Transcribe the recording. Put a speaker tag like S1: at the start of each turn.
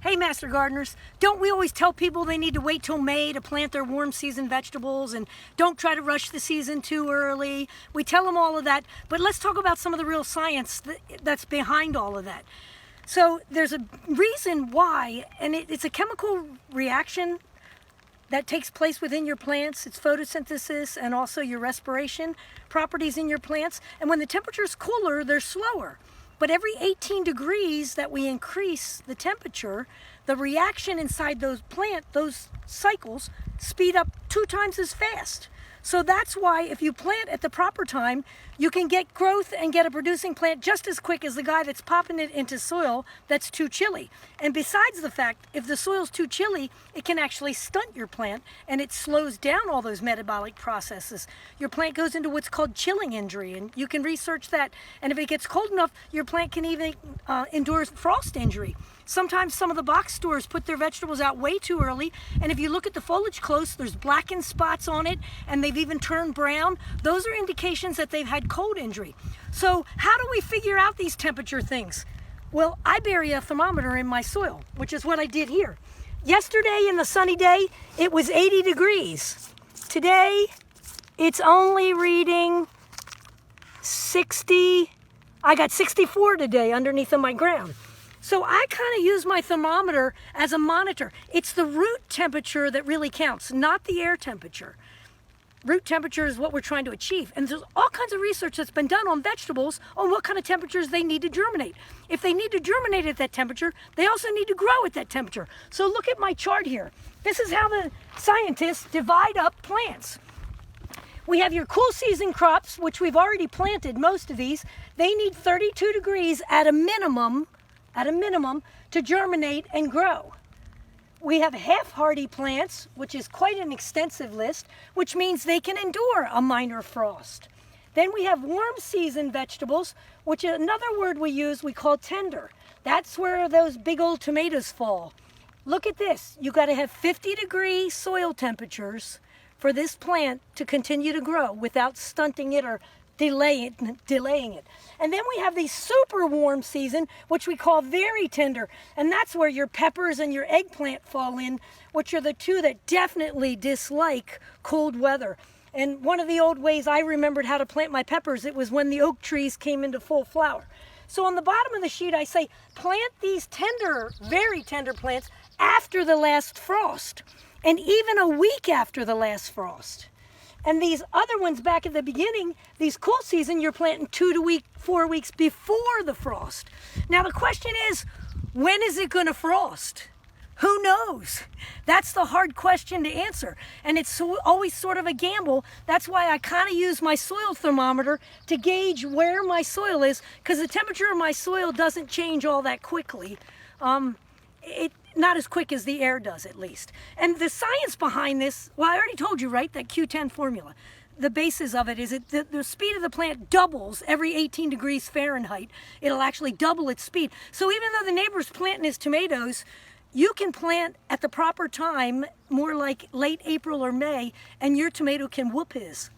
S1: Hey Master Gardeners, don't we always tell people they need to wait till May to plant their warm season vegetables and don't try to rush the season too early? We tell them all of that, but let's talk about some of the real science that's behind all of that. So there's a reason why, and it's a chemical reaction that takes place within your plants. It's photosynthesis and also your respiration properties in your plants. And when the temperature is cooler, they're slower. But every 18 degrees that we increase the temperature, the reaction inside those cycles speed up 2 times as fast. So that's why if you plant at the proper time, you can get growth and get a producing plant just as quick as the guy that's popping it into soil that's too chilly. And besides the fact, if the soil's too chilly, it can actually stunt your plant and it slows down all those metabolic processes. Your plant goes into what's called chilling injury, and you can research that. And if it gets cold enough, your plant can even endure frost injury. Sometimes some of the box stores put their vegetables out way too early, and if you look at the foliage close, there's blackened spots on it, and they've even turned brown. Those are indications that they've had cold injury. So how do we figure out these temperature things? Well, I bury a thermometer in my soil, which is what I did here. Yesterday in the sunny day, it was 80 degrees. Today, it's only reading 60. I got 64 today underneath of my ground. So I kind of use my thermometer as a monitor. It's the root temperature that really counts, not the air temperature. Root temperature is what we're trying to achieve. And there's all kinds of research that's been done on vegetables on what kind of temperatures they need to germinate. If they need to germinate at that temperature, they also need to grow at that temperature. So look at my chart here. This is how the scientists divide up plants. We have your cool season crops, which we've already planted, most of these. They need 32 degrees at a minimum to germinate and grow. We have half-hardy plants, which is quite an extensive list, which means they can endure a minor frost. Then we have warm season vegetables, which is another word we use, we call tender. That's where those big old tomatoes fall. Look at this. You got to have 50-degree soil temperatures for this plant to continue to grow without stunting it or delaying it. And then we have the super warm season, which we call very tender, and that's where your peppers and your eggplant fall in, which are the two that definitely dislike cold weather. And one of the old ways I remembered how to plant my peppers, it was when the oak trees came into full flower. So on the bottom of the sheet I say plant these tender, very tender plants after the last frost, and even a week after the last frost. And these other ones back at the beginning, these cool season, you're planting 2 to 4 weeks before the frost. Now the question is, when is it going to frost? Who knows? That's the hard question to answer. And it's always sort of a gamble. That's why I kind of use my soil thermometer to gauge where my soil is, because the temperature of my soil doesn't change all that quickly. Not as quick as the air does, at least. And the science behind this, well, I already told you, right, that Q10 formula. The basis of it is the speed of the plant doubles every 18 degrees Fahrenheit. It'll actually double its speed. So even though the neighbor's planting his tomatoes, you can plant at the proper time, more like late April or May, and your tomato can whoop his.